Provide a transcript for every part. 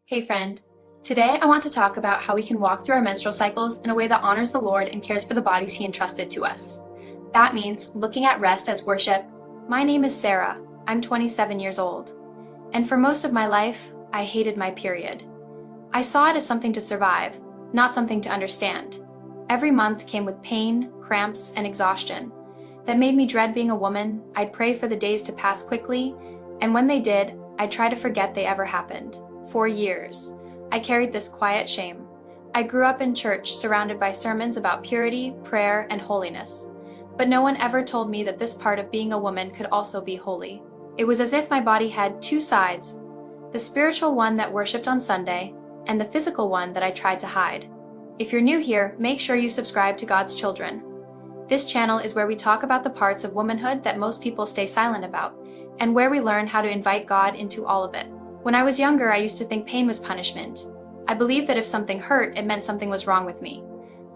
Hey friend, today I want to talk about how we can walk through our menstrual cycles in a way that honors the Lord and cares for the bodies He entrusted to us. That means looking at rest as worship. My name is Sarah. I'm 27 years old. And for most of my life, I hated my period. I saw it as something to survive, not something to understand. Every month came with pain, cramps, and exhaustion. That made me dread being a woman. I'd pray for the days to pass quickly, and when they did, I'd try to forget they ever happened. For years, I carried this quiet shame. I grew up in church surrounded by sermons about purity, prayer, and holiness. But no one ever told me that this part of being a woman could also be holy. It was as if my body had two sides, the spiritual one that worshipped on Sunday, and the physical one that I tried to hide. If you're new here, make sure you subscribe to God's Children. This channel is where we talk about the parts of womanhood that most people stay silent about, and where we learn how to invite God into all of it. When I was younger, I used to think pain was punishment. I believed that if something hurt, it meant something was wrong with me.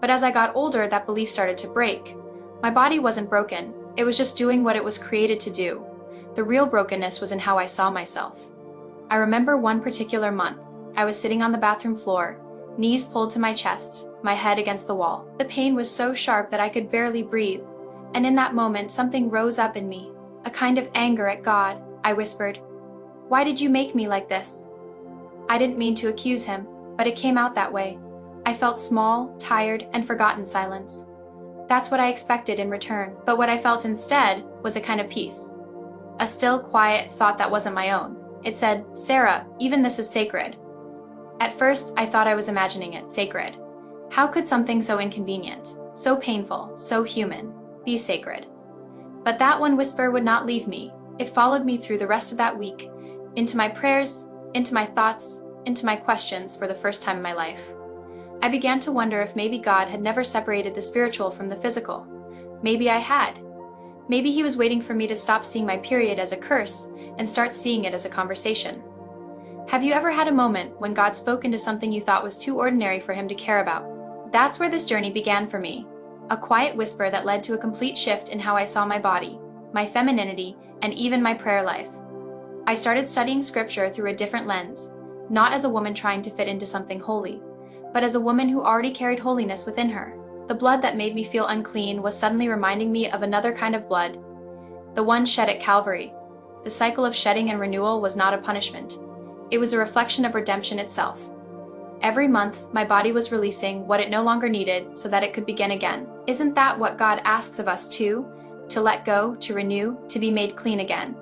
But as I got older, that belief started to break. My body wasn't broken. It was just doing what it was created to do. The real brokenness was in how I saw myself. I remember one particular month. I was sitting on the bathroom floor, knees pulled to my chest, my head against the wall. The pain was so sharp that I could barely breathe. And in that moment, something rose up in me, a kind of anger at God. I whispered, "Why did you make me like this?" I didn't mean to accuse him, but it came out that way. I felt small, tired, and forgotten silence. That's what I expected in return, but what I felt instead was a kind of peace. A still, quiet thought that wasn't my own. It said, "Sarah, even this is sacred." At first, I thought I was imagining it, sacred. How could something so inconvenient, so painful, so human, be sacred? But that one whisper would not leave me. It followed me through the rest of that week, into my prayers, into my thoughts, into my questions for the first time in my life. I began to wonder if maybe God had never separated the spiritual from the physical. Maybe I had. Maybe He was waiting for me to stop seeing my period as a curse and start seeing it as a conversation. Have you ever had a moment when God spoke into something you thought was too ordinary for Him to care about? That's where this journey began for me. A quiet whisper that led to a complete shift in how I saw my body, my femininity, and even my prayer life. I started studying scripture through a different lens, not as a woman trying to fit into something holy, but as a woman who already carried holiness within her. The blood that made me feel unclean was suddenly reminding me of another kind of blood, the one shed at Calvary. The cycle of shedding and renewal was not a punishment. It was a reflection of redemption itself. Every month, my body was releasing what it no longer needed so that it could begin again. Isn't that what God asks of us too? To let go, to renew, to be made clean again.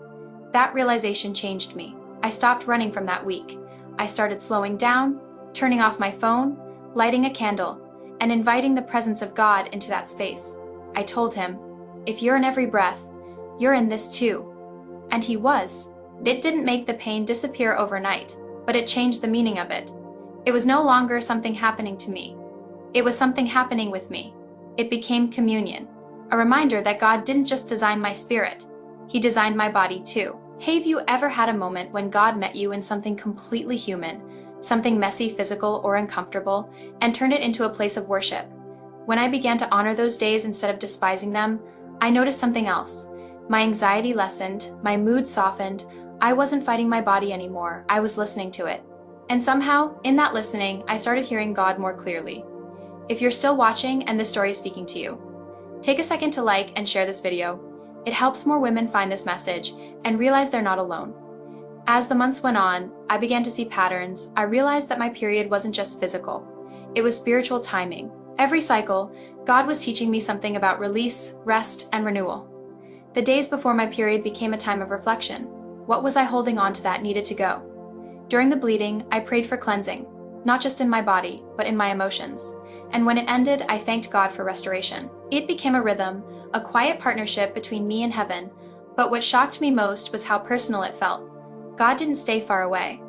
That realization changed me. I stopped running from that week. I started slowing down, turning off my phone, lighting a candle, and inviting the presence of God into that space. I told Him, "If you're in every breath, you're in this too." And He was. It didn't make the pain disappear overnight, but it changed the meaning of it. It was no longer something happening to me. It was something happening with me. It became communion, a reminder that God didn't just design my spirit, He designed my body too. Have you ever had a moment when God met you in something completely human, something messy, physical, or uncomfortable, and turned it into a place of worship? When I began to honor those days instead of despising them, I noticed something else. My anxiety lessened, my mood softened. I wasn't fighting my body anymore, I was listening to it. And somehow, in that listening, I started hearing God more clearly. If you're still watching and this story is speaking to you, take a second to like and share this video. It helps more women find this message and realize they're not alone. As the months went on, I began to see patterns. I realized that my period wasn't just physical. It was spiritual timing. Every cycle, God was teaching me something about release, rest, and renewal. The days before my period became a time of reflection. What was I holding on to that needed to go? During the bleeding, I prayed for cleansing, not just in my body, but in my emotions. And when it ended, I thanked God for restoration. It became a rhythm, a quiet partnership between me and heaven. But what shocked me most was how personal it felt. God didn't stay far away.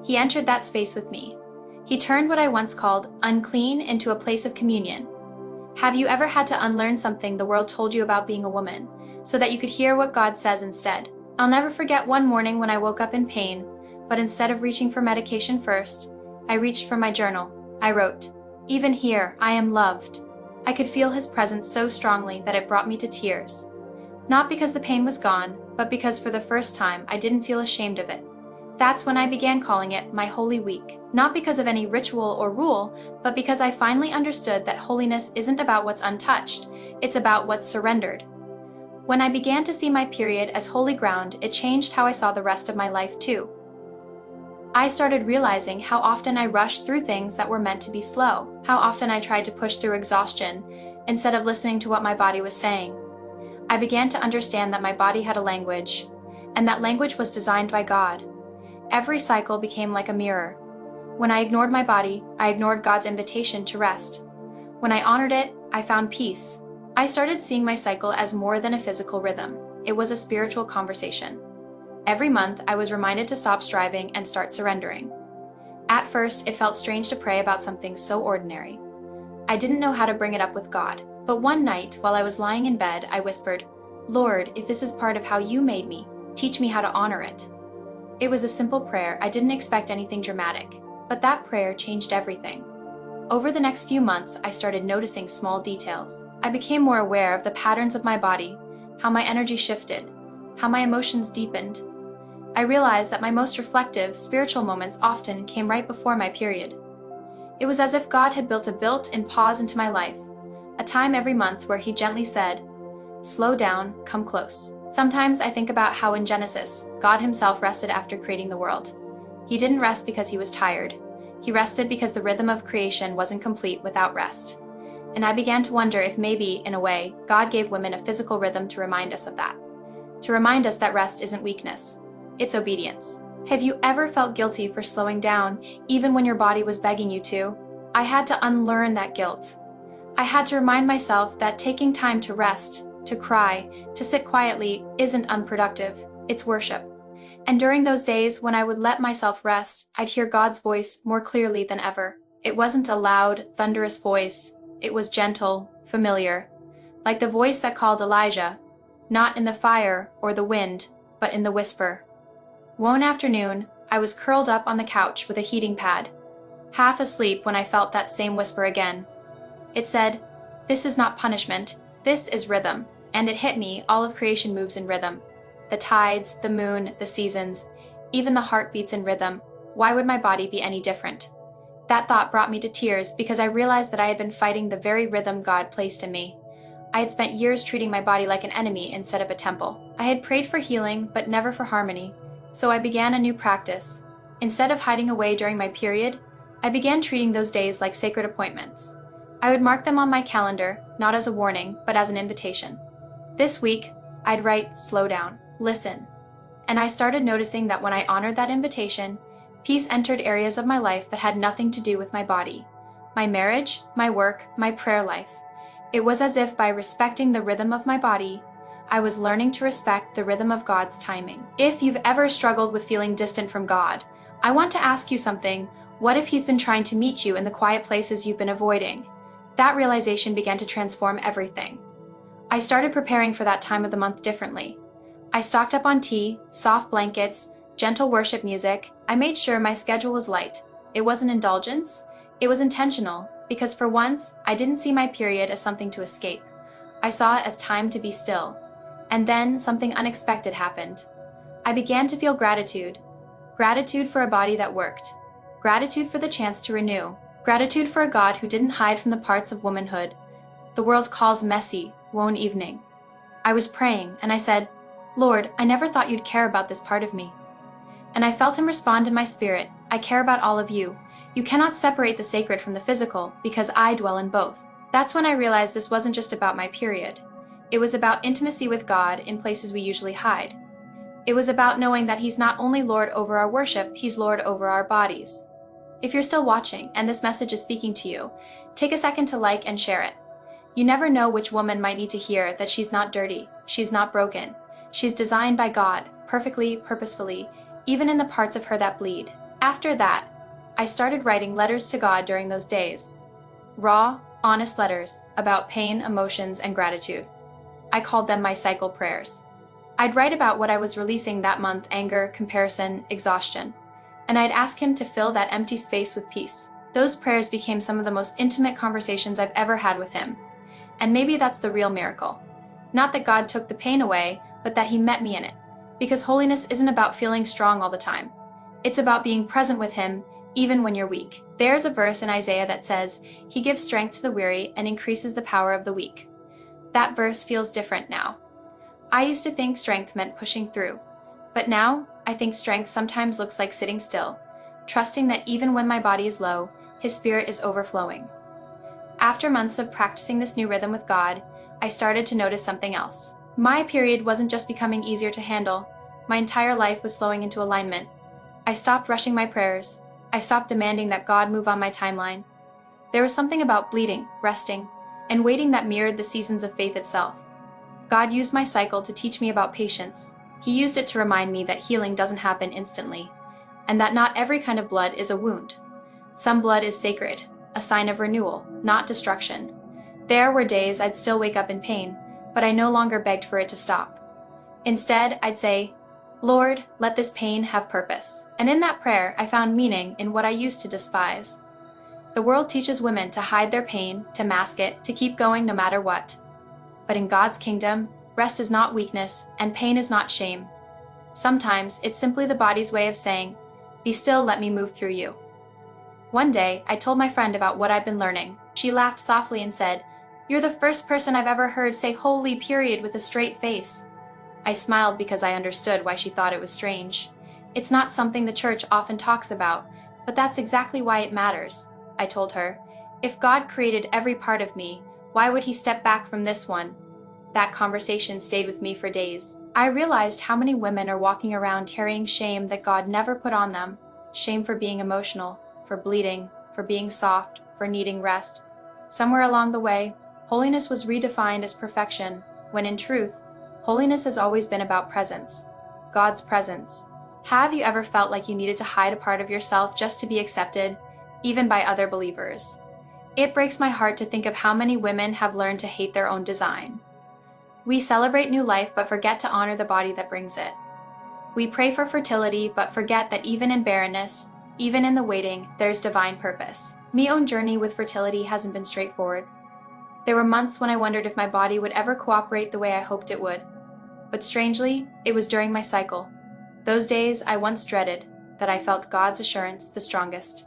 He entered that space with me. He turned what I once called unclean into a place of communion. Have you ever had to unlearn something the world told you about being a woman, so that you could hear what God says instead? I'll never forget one morning when I woke up in pain, but instead of reaching for medication first, I reached for my journal. I wrote, "Even here, I am loved." I could feel His presence so strongly that it brought me to tears. Not because the pain was gone, but because for the first time I didn't feel ashamed of it. That's when I began calling it my Holy Week, not because of any ritual or rule, but because I finally understood that holiness isn't about what's untouched, it's about what's surrendered. When I began to see my period as holy ground, it changed how I saw the rest of my life too. I started realizing how often I rushed through things that were meant to be slow, how often I tried to push through exhaustion instead of listening to what my body was saying. I began to understand that my body had a language, and that language was designed by God. Every cycle became like a mirror. When I ignored my body, I ignored God's invitation to rest. When I honored it, I found peace. I started seeing my cycle as more than a physical rhythm. It was a spiritual conversation. Every month, I was reminded to stop striving and start surrendering. At first, it felt strange to pray about something so ordinary. I didn't know how to bring it up with God, but one night, while I was lying in bed, I whispered, "Lord, if this is part of how you made me, teach me how to honor it." It was a simple prayer. I didn't expect anything dramatic, but that prayer changed everything. Over the next few months, I started noticing small details. I became more aware of the patterns of my body, how my energy shifted, how my emotions deepened. I realized that my most reflective, spiritual moments often came right before my period. It was as if God had built a built-in pause into my life, a time every month where He gently said, "Slow down, come close." Sometimes I think about how in Genesis, God Himself rested after creating the world. He didn't rest because He was tired. He rested because the rhythm of creation wasn't complete without rest. And I began to wonder if maybe, in a way, God gave women a physical rhythm to remind us of that. To remind us that rest isn't weakness, it's obedience. Have you ever felt guilty for slowing down, even when your body was begging you to? I had to unlearn that guilt. I had to remind myself that taking time to rest, to cry, to sit quietly isn't unproductive, it's worship. And during those days when I would let myself rest, I'd hear God's voice more clearly than ever. It wasn't a loud, thunderous voice. It was gentle, familiar, like the voice that called Elijah, not in the fire or the wind, but in the whisper. One afternoon, I was curled up on the couch with a heating pad, half asleep when I felt that same whisper again. It said, "This is not punishment, this is rhythm." And it hit me, all of creation moves in rhythm. The tides, the moon, the seasons, even the heart beats in rhythm. Why would my body be any different? That thought brought me to tears because I realized that I had been fighting the very rhythm God placed in me. I had spent years treating my body like an enemy instead of a temple. I had prayed for healing, but never for harmony. So I began a new practice. Instead of hiding away during my period, I began treating those days like sacred appointments. I would mark them on my calendar, not as a warning, but as an invitation. This week, I'd write, "Slow down, listen." And I started noticing that when I honored that invitation, peace entered areas of my life that had nothing to do with my body. My marriage, my work, my prayer life. It was as if by respecting the rhythm of my body, I was learning to respect the rhythm of God's timing. If you've ever struggled with feeling distant from God, I want to ask you something. What if He's been trying to meet you in the quiet places you've been avoiding? That realization began to transform everything. I started preparing for that time of the month differently. I stocked up on tea, soft blankets, gentle worship music. I made sure my schedule was light. It wasn't indulgence, it was intentional, because for once, I didn't see my period as something to escape. I saw it as time to be still. And then something unexpected happened. I began to feel gratitude. Gratitude for a body that worked. Gratitude for the chance to renew. Gratitude for a God who didn't hide from the parts of womanhood the world calls messy one evening. I was praying, and I said, "Lord, I never thought you'd care about this part of me." And I felt Him respond in my spirit, "I care about all of you. You cannot separate the sacred from the physical, because I dwell in both." That's when I realized this wasn't just about my period. It was about intimacy with God in places we usually hide. It was about knowing that He's not only Lord over our worship, He's Lord over our bodies. If you're still watching and this message is speaking to you, take a second to like and share it. You never know which woman might need to hear that she's not dirty, she's not broken. She's designed by God, perfectly, purposefully, even in the parts of her that bleed. After that, I started writing letters to God during those days. Raw, honest letters about pain, emotions, and gratitude. I called them my cycle prayers. I'd write about what I was releasing that month: anger, comparison, exhaustion. And I'd ask Him to fill that empty space with peace. Those prayers became some of the most intimate conversations I've ever had with Him. And maybe that's the real miracle. Not that God took the pain away, but that He met me in it. Because holiness isn't about feeling strong all the time. It's about being present with Him even when you're weak. There's a verse in Isaiah that says, "He gives strength to the weary and increases the power of the weak." That verse feels different now. I used to think strength meant pushing through, but now I think strength sometimes looks like sitting still, trusting that even when my body is low, His Spirit is overflowing. After months of practicing this new rhythm with God, I started to notice something else. My period wasn't just becoming easier to handle, my entire life was slowing into alignment. I stopped rushing my prayers. I stopped demanding that God move on my timeline. There was something about bleeding, resting, and waiting that mirrored the seasons of faith itself. God used my cycle to teach me about patience. He used it to remind me that healing doesn't happen instantly, and that not every kind of blood is a wound. Some blood is sacred, a sign of renewal, not destruction. There were days I'd still wake up in pain, but I no longer begged for it to stop. Instead, I'd say, "Lord, let this pain have purpose." And in that prayer, I found meaning in what I used to despise. The world teaches women to hide their pain, to mask it, to keep going no matter what. But in God's kingdom, rest is not weakness, and pain is not shame. Sometimes it's simply the body's way of saying, "Be still, let me move through you." One day, I told my friend about what I'd been learning. She laughed softly and said, "You're the first person I've ever heard say 'holy' period with a straight face." I smiled because I understood why she thought it was strange. It's not something the church often talks about, but that's exactly why it matters, I told her. If God created every part of me, why would He step back from this one? That conversation stayed with me for days. I realized how many women are walking around carrying shame that God never put on them. Shame for being emotional, for bleeding, for being soft, for needing rest. Somewhere along the way, holiness was redefined as perfection, when in truth, holiness has always been about presence. God's presence. Have you ever felt like you needed to hide a part of yourself just to be accepted, even by other believers? It breaks my heart to think of how many women have learned to hate their own design. We celebrate new life but forget to honor the body that brings it. We pray for fertility but forget that even in barrenness, even in the waiting, there's divine purpose. My own journey with fertility hasn't been straightforward. There were months when I wondered if my body would ever cooperate the way I hoped it would. But strangely, it was during my cycle. Those days I once dreaded, that I felt God's assurance the strongest.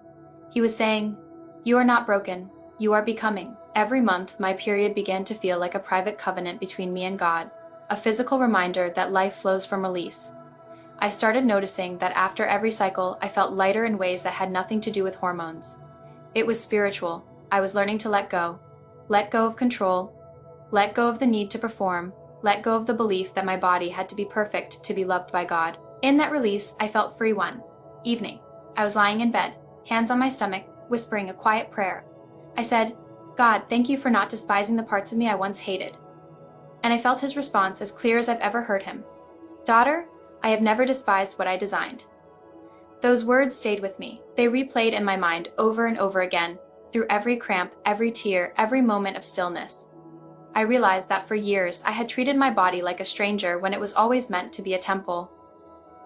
He was saying, "You are not broken, you are becoming." Every month, my period began to feel like a private covenant between me and God, a physical reminder that life flows from release. I started noticing that after every cycle, I felt lighter in ways that had nothing to do with hormones. It was spiritual. I was learning to let go. Let go of control. Let go of the need to perform. Let go of the belief that my body had to be perfect to be loved by God. In that release, I felt free one evening. I was lying in bed, hands on my stomach, whispering a quiet prayer. I said, "God, thank you for not despising the parts of me I once hated." And I felt His response as clear as I've ever heard Him. "Daughter, I have never despised what I designed." Those words stayed with me. They replayed in my mind over and over again, through every cramp, every tear, every moment of stillness. I realized that for years I had treated my body like a stranger when it was always meant to be a temple.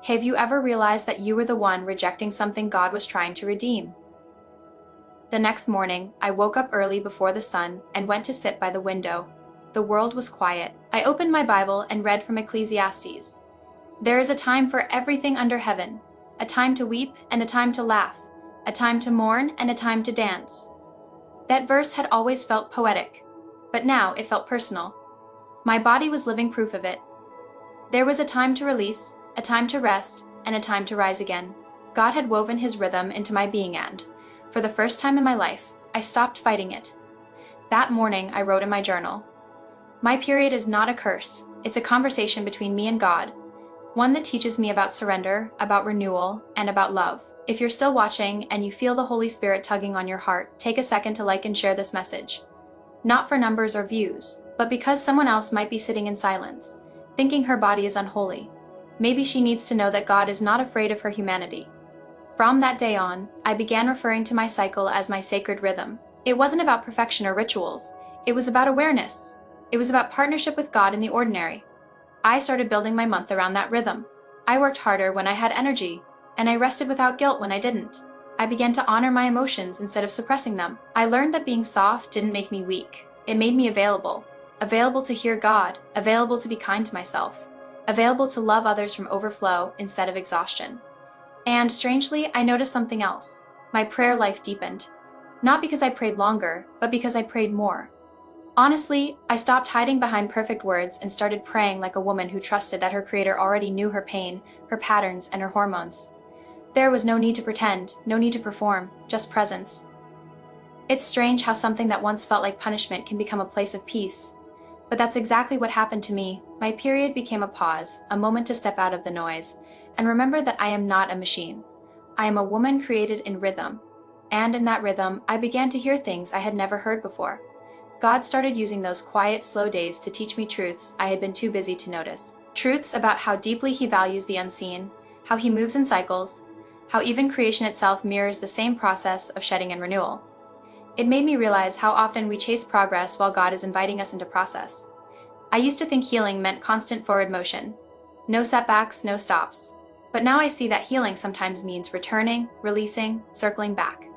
Have you ever realized that you were the one rejecting something God was trying to redeem? The next morning, I woke up early before the sun and went to sit by the window. The world was quiet. I opened my Bible and read from Ecclesiastes. There is a time for everything under heaven, a time to weep and a time to laugh, a time to mourn and a time to dance. That verse had always felt poetic, but now it felt personal. My body was living proof of it. There was a time to release, a time to rest, and a time to rise again. God had woven His rhythm into my being, and, for the first time in my life, I stopped fighting it. That morning, I wrote in my journal, "My period is not a curse. It's a conversation between me and God, one that teaches me about surrender, about renewal, and about love." If you're still watching and you feel the Holy Spirit tugging on your heart, take a second to like and share this message. Not for numbers or views, but because someone else might be sitting in silence, thinking her body is unholy. Maybe she needs to know that God is not afraid of her humanity. From that day on, I began referring to my cycle as my sacred rhythm. It wasn't about perfection or rituals. It was about awareness. It was about partnership with God in the ordinary. I started building my month around that rhythm. I worked harder when I had energy, and I rested without guilt when I didn't. I began to honor my emotions instead of suppressing them. I learned that being soft didn't make me weak. It made me available to hear God, available to be kind to myself, available to love others from overflow instead of exhaustion. And strangely, I noticed something else. My prayer life deepened. Not because I prayed longer, but because I prayed more. Honestly, I stopped hiding behind perfect words and started praying like a woman who trusted that her Creator already knew her pain, her patterns, and her hormones. There was no need to pretend, no need to perform, just presence. It's strange how something that once felt like punishment can become a place of peace. But that's exactly what happened to me. My period became a pause, a moment to step out of the noise, and remember that I am not a machine. I am a woman created in rhythm. And in that rhythm, I began to hear things I had never heard before. God started using those quiet, slow days to teach me truths I had been too busy to notice. Truths about how deeply He values the unseen, how He moves in cycles, how even creation itself mirrors the same process of shedding and renewal. It made me realize how often we chase progress while God is inviting us into process. I used to think healing meant constant forward motion. No setbacks, no stops. But now I see that healing sometimes means returning, releasing, circling back.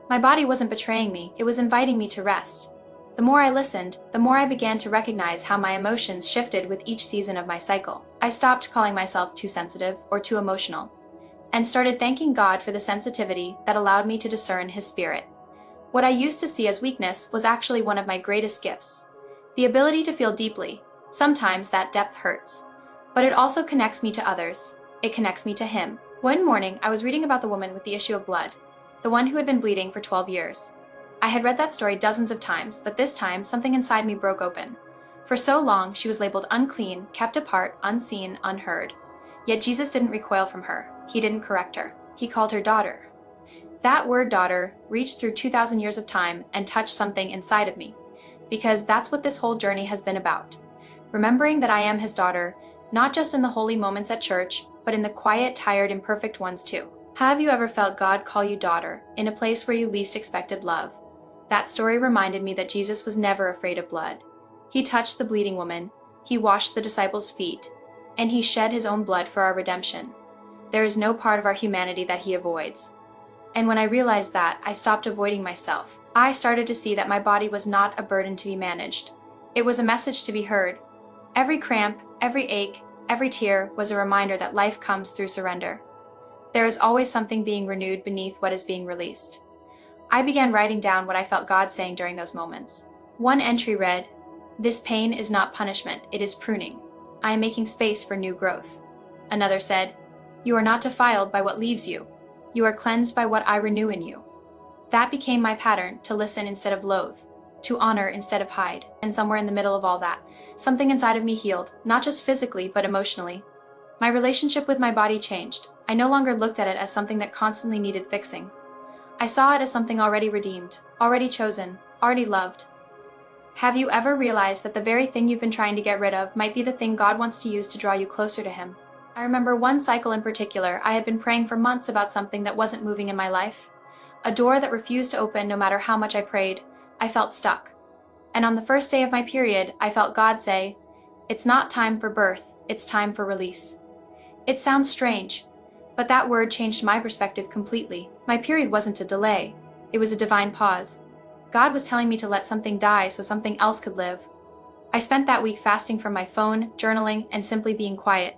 My body wasn't betraying me, it was inviting me to rest. The more I listened, the more I began to recognize how my emotions shifted with each season of my cycle. I stopped calling myself too sensitive or too emotional, and started thanking God for the sensitivity that allowed me to discern His Spirit. What I used to see as weakness was actually one of my greatest gifts. The ability to feel deeply. Sometimes that depth hurts, but it also connects me to others. It connects me to Him. One morning, I was reading about the woman with the issue of blood, the one who had been bleeding for 12 years. I had read that story dozens of times, but this time, something inside me broke open. For so long, she was labeled unclean, kept apart, unseen, unheard. Yet Jesus didn't recoil from her. He didn't correct her. He called her daughter. That word daughter reached through 2,000 years of time and touched something inside of me, because that's what this whole journey has been about. Remembering that I am His daughter, not just in the holy moments at church, but in the quiet, tired, imperfect ones too. Have you ever felt God call you daughter in a place where you least expected love? That story reminded me that Jesus was never afraid of blood. He touched the bleeding woman, He washed the disciples' feet, and He shed His own blood for our redemption. There is no part of our humanity that He avoids. And when I realized that, I stopped avoiding myself. I started to see that my body was not a burden to be managed. It was a message to be heard. Every cramp, every ache, every tear was a reminder that life comes through surrender. There is always something being renewed beneath what is being released. I began writing down what I felt God saying during those moments. One entry read, "This pain is not punishment, it is pruning. I am making space for new growth." Another said, "You are not defiled by what leaves you. You are cleansed by what I renew in you." That became my pattern, to listen instead of loathe, to honor instead of hide. And somewhere in the middle of all that, something inside of me healed, not just physically, but emotionally. My relationship with my body changed. I no longer looked at it as something that constantly needed fixing. I saw it as something already redeemed, already chosen, already loved. Have you ever realized that the very thing you've been trying to get rid of might be the thing God wants to use to draw you closer to Him? I remember one cycle in particular. I had been praying for months about something that wasn't moving in my life. A door that refused to open no matter how much I prayed. I felt stuck. And on the first day of my period, I felt God say, "It's not time for birth, it's time for release." It sounds strange, but that word changed my perspective completely. My period wasn't a delay. It was a divine pause. God was telling me to let something die so something else could live. I spent that week fasting from my phone, journaling, and simply being quiet.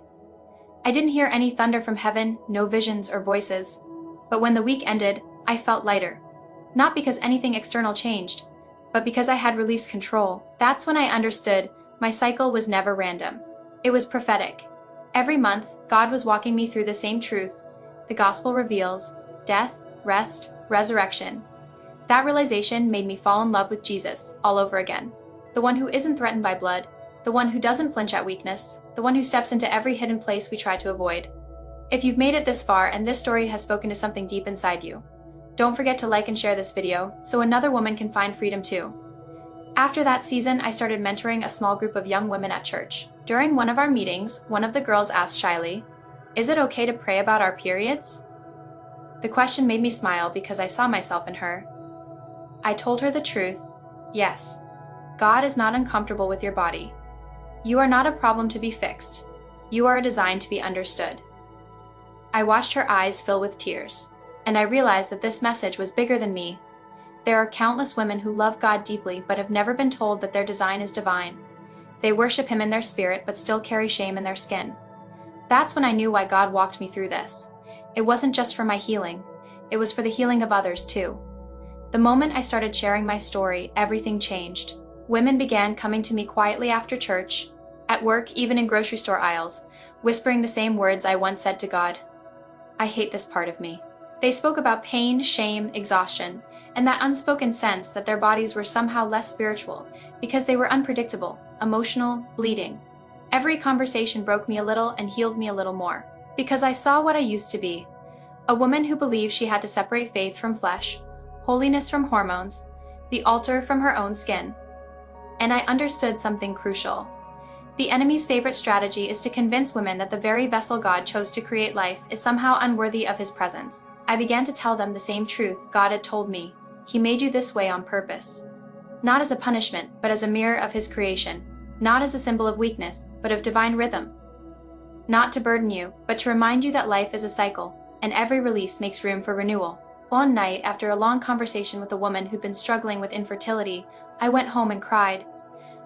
I didn't hear any thunder from heaven, no visions or voices. But when the week ended, I felt lighter. Not because anything external changed, but because I had released control. That's when I understood my cycle was never random. It was prophetic. Every month, God was walking me through the same truth. The gospel reveals death, rest, resurrection. That realization made me fall in love with Jesus all over again. The one who isn't threatened by blood, the one who doesn't flinch at weakness, the one who steps into every hidden place we try to avoid. If you've made it this far and this story has spoken to something deep inside you, don't forget to like and share this video so another woman can find freedom too. After that season, I started mentoring a small group of young women at church. During one of our meetings, one of the girls asked shyly, "Is it okay to pray about our periods?" The question made me smile because I saw myself in her. I told her the truth. Yes, God is not uncomfortable with your body. You are not a problem to be fixed. You are a design to be understood. I watched her eyes fill with tears, and I realized that this message was bigger than me. There are countless women who love God deeply but have never been told that their design is divine. They worship Him in their spirit but still carry shame in their skin. That's when I knew why God walked me through this. it wasn't just for my healing, it was for the healing of others too. The moment I started sharing my story, everything changed. Women began coming to me quietly after church, at work, even in grocery store aisles, whispering the same words I once said to God. I hate this part of me. They spoke about pain, shame, exhaustion, and that unspoken sense that their bodies were somehow less spiritual because they were unpredictable, emotional, bleeding. Every conversation broke me a little and healed me a little more, because I saw what I used to be, a woman who believed she had to separate faith from flesh, holiness from hormones, the altar from her own skin. And I understood something crucial. The enemy's favorite strategy is to convince women that the very vessel God chose to create life is somehow unworthy of his presence. I began to tell them the same truth God had told me. He made you this way on purpose. Not as a punishment, but as a mirror of his creation. Not as a symbol of weakness, but of divine rhythm. Not to burden you, but to remind you that life is a cycle, and every release makes room for renewal. One night, after a long conversation with a woman who'd been struggling with infertility, I went home and cried.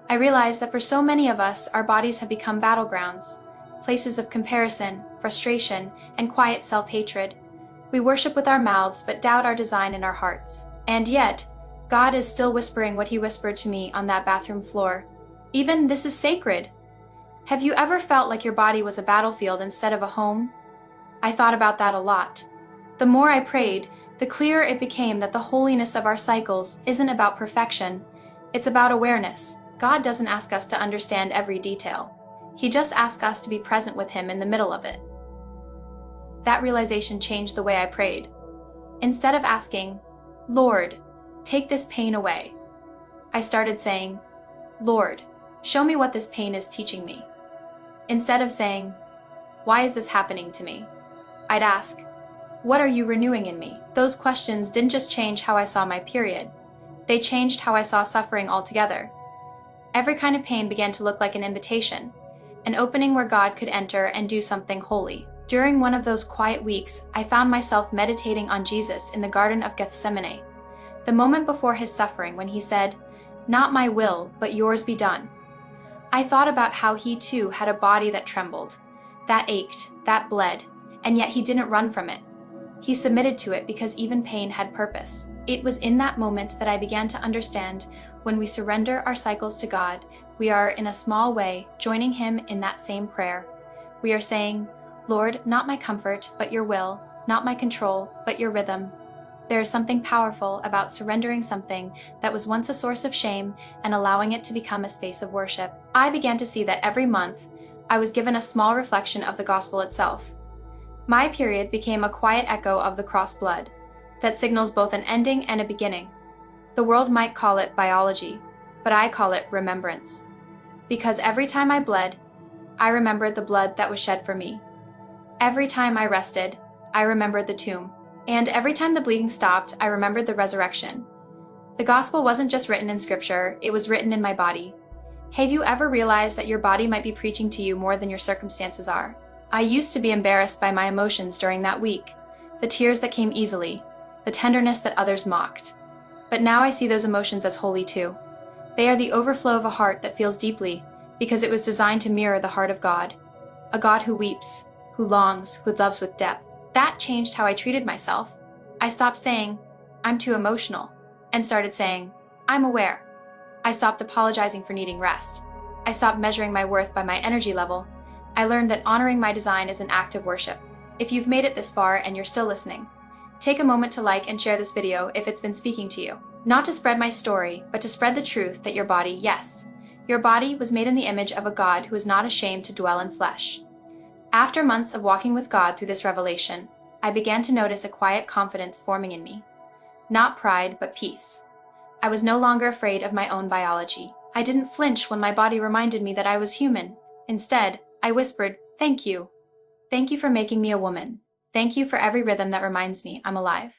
I realized that for so many of us, our bodies have become battlegrounds, places of comparison, frustration, and quiet self-hatred. We worship with our mouths, but doubt our design in our hearts. And yet, God is still whispering what he whispered to me on that bathroom floor. Even this is sacred. Have you ever felt like your body was a battlefield instead of a home? I thought about that a lot. The more I prayed, the clearer it became that the holiness of our cycles isn't about perfection. It's about awareness. God doesn't ask us to understand every detail. He just asks us to be present with him in the middle of it. That realization changed the way I prayed. Instead of asking, Lord, take this pain away, I started saying, Lord, show me what this pain is teaching me. Instead of saying, why is this happening to me? I'd ask, what are you renewing in me? Those questions didn't just change how I saw my period. They changed how I saw suffering altogether. Every kind of pain began to look like an invitation, an opening where God could enter and do something holy. During one of those quiet weeks, I found myself meditating on Jesus in the Garden of Gethsemane, the moment before his suffering when he said, "Not my will, but yours be done." I thought about how he too had a body that trembled, that ached, that bled, and yet he didn't run from it. He submitted to it because even pain had purpose. It was in that moment that I began to understand when we surrender our cycles to God, we are in a small way joining him in that same prayer. We are saying, Lord, not my comfort, but your will, not my control, but your rhythm. There is something powerful about surrendering something that was once a source of shame and allowing it to become a space of worship. I began to see that every month, I was given a small reflection of the gospel itself. My period became a quiet echo of the cross blood that signals both an ending and a beginning. The world might call it biology, but I call it remembrance. Because every time I bled, I remembered the blood that was shed for me. Every time I rested, I remembered the tomb. And every time the bleeding stopped, I remembered the resurrection. The gospel wasn't just written in scripture, it was written in my body. Have you ever realized that your body might be preaching to you more than your circumstances are? I used to be embarrassed by my emotions during that week, the tears that came easily, the tenderness that others mocked. But now I see those emotions as holy too. They are the overflow of a heart that feels deeply because it was designed to mirror the heart of God, a God who weeps, who longs, who loves with depth. That changed how I treated myself. I stopped saying, I'm too emotional, and started saying, I'm aware. I stopped apologizing for needing rest. I stopped measuring my worth by my energy level. I learned that honoring my design is an act of worship. If you've made it this far and you're still listening, take a moment to like and share this video if it's been speaking to you. Not to spread my story, but to spread the truth that your body, yes, your body was made in the image of a God who is not ashamed to dwell in flesh. After months of walking with God through this revelation, I began to notice a quiet confidence forming in me. Not pride, but peace. I was no longer afraid of my own biology. I didn't flinch when my body reminded me that I was human. Instead, I whispered, thank you. Thank you for making me a woman. Thank you for every rhythm that reminds me I'm alive.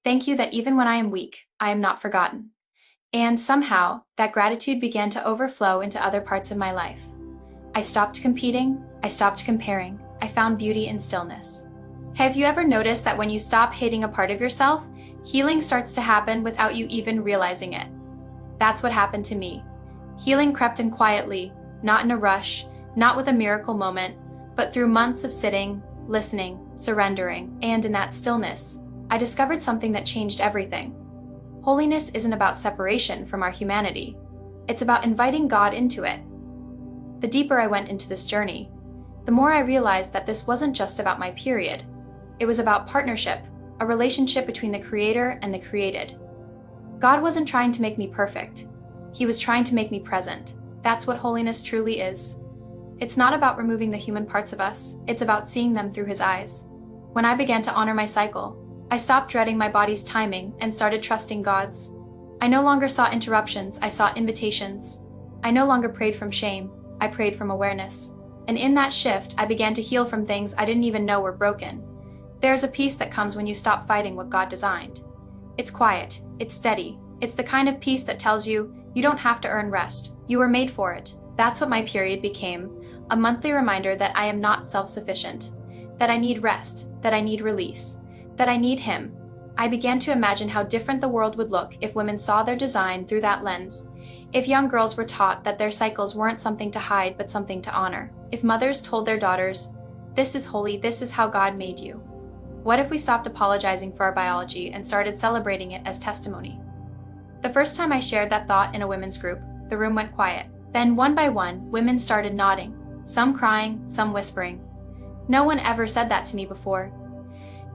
Thank you that even when I am weak, I am not forgotten. And somehow, that gratitude began to overflow into other parts of my life. I stopped competing, I stopped comparing, I found beauty in stillness. Have you ever noticed that when you stop hating a part of yourself, healing starts to happen without you even realizing it? That's what happened to me. Healing crept in quietly, not in a rush, not with a miracle moment, but through months of sitting, listening, surrendering, and in that stillness, I discovered something that changed everything. Holiness isn't about separation from our humanity. It's about inviting God into it. The deeper I went into this journey, the more I realized that this wasn't just about my period. It was about partnership, a relationship between the Creator and the created. God wasn't trying to make me perfect. He was trying to make me present. That's what holiness truly is. It's not about removing the human parts of us. It's about seeing them through His eyes. When I began to honor my cycle, I stopped dreading my body's timing and started trusting God's. I no longer saw interruptions, I saw invitations. I no longer prayed from shame, I prayed from awareness. And in that shift, I began to heal from things I didn't even know were broken. There's a peace that comes when you stop fighting what God designed. It's quiet, it's steady, it's the kind of peace that tells you, you don't have to earn rest, you were made for it. That's what my period became, a monthly reminder that I am not self-sufficient, that I need rest, that I need release, that I need Him. I began to imagine how different the world would look if women saw their design through that lens, if young girls were taught that their cycles weren't something to hide but something to honor, if mothers told their daughters, this is holy, this is how God made you. What if we stopped apologizing for our biology and started celebrating it as testimony? The first time I shared that thought in a women's group, the room went quiet. Then one by one, women started nodding, some crying, some whispering. No one ever said that to me before.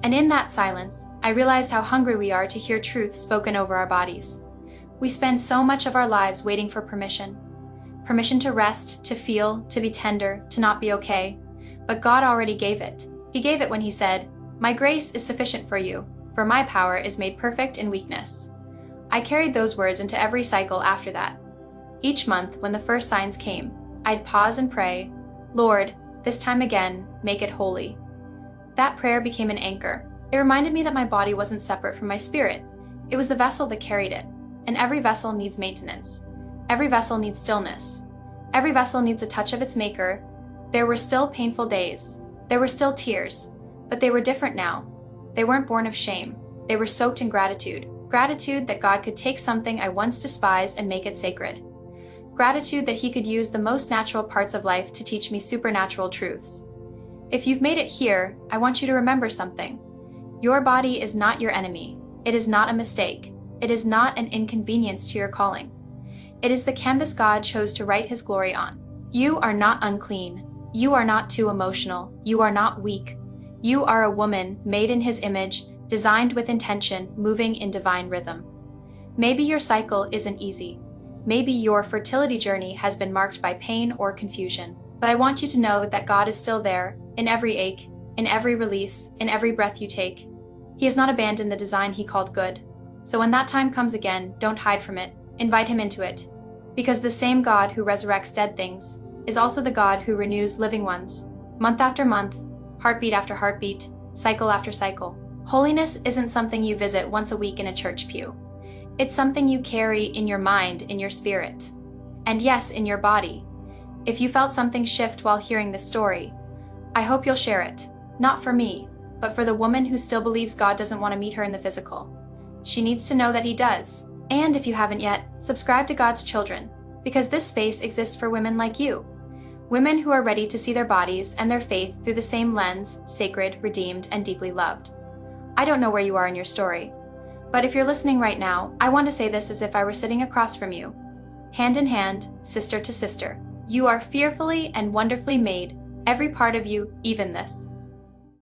And in that silence, I realized how hungry we are to hear truth spoken over our bodies. We spend so much of our lives waiting for permission. Permission to rest, to feel, to be tender, to not be okay. But God already gave it. He gave it when He said, "My grace is sufficient for you, for my power is made perfect in weakness." I carried those words into every cycle after that. Each month, when the first signs came, I'd pause and pray, "Lord, this time again, make it holy." That prayer became an anchor. It reminded me that my body wasn't separate from my spirit. It was the vessel that carried it. And every vessel needs maintenance. Every vessel needs stillness. Every vessel needs a touch of its maker. There were still painful days. There were still tears. But they were different now. They weren't born of shame. They were soaked in gratitude. Gratitude that God could take something I once despised and make it sacred. Gratitude that He could use the most natural parts of life to teach me supernatural truths. If you've made it here, I want you to remember something. Your body is not your enemy. It is not a mistake. It is not an inconvenience to your calling. It is the canvas God chose to write His glory on. You are not unclean. You are not too emotional. You are not weak. You are a woman made in His image, designed with intention, moving in divine rhythm. Maybe your cycle isn't easy. Maybe your fertility journey has been marked by pain or confusion. But I want you to know that God is still there, in every ache, in every release, in every breath you take. He has not abandoned the design He called good. So when that time comes again, don't hide from it. Invite Him into it. Because the same God who resurrects dead things is also the God who renews living ones, month after month, heartbeat after heartbeat, cycle after cycle. Holiness isn't something you visit once a week in a church pew. It's something you carry in your mind, in your spirit. And yes, in your body. If you felt something shift while hearing this story, I hope you'll share it. Not for me, but for the woman who still believes God doesn't want to meet her in the physical. She needs to know that He does. And if you haven't yet, subscribe to God's Children, because this space exists for women like you. Women who are ready to see their bodies and their faith through the same lens, sacred, redeemed, and deeply loved. I don't know where you are in your story, but if you're listening right now, I want to say this as if I were sitting across from you. Hand in hand, sister to sister. You are fearfully and wonderfully made, every part of you, even this.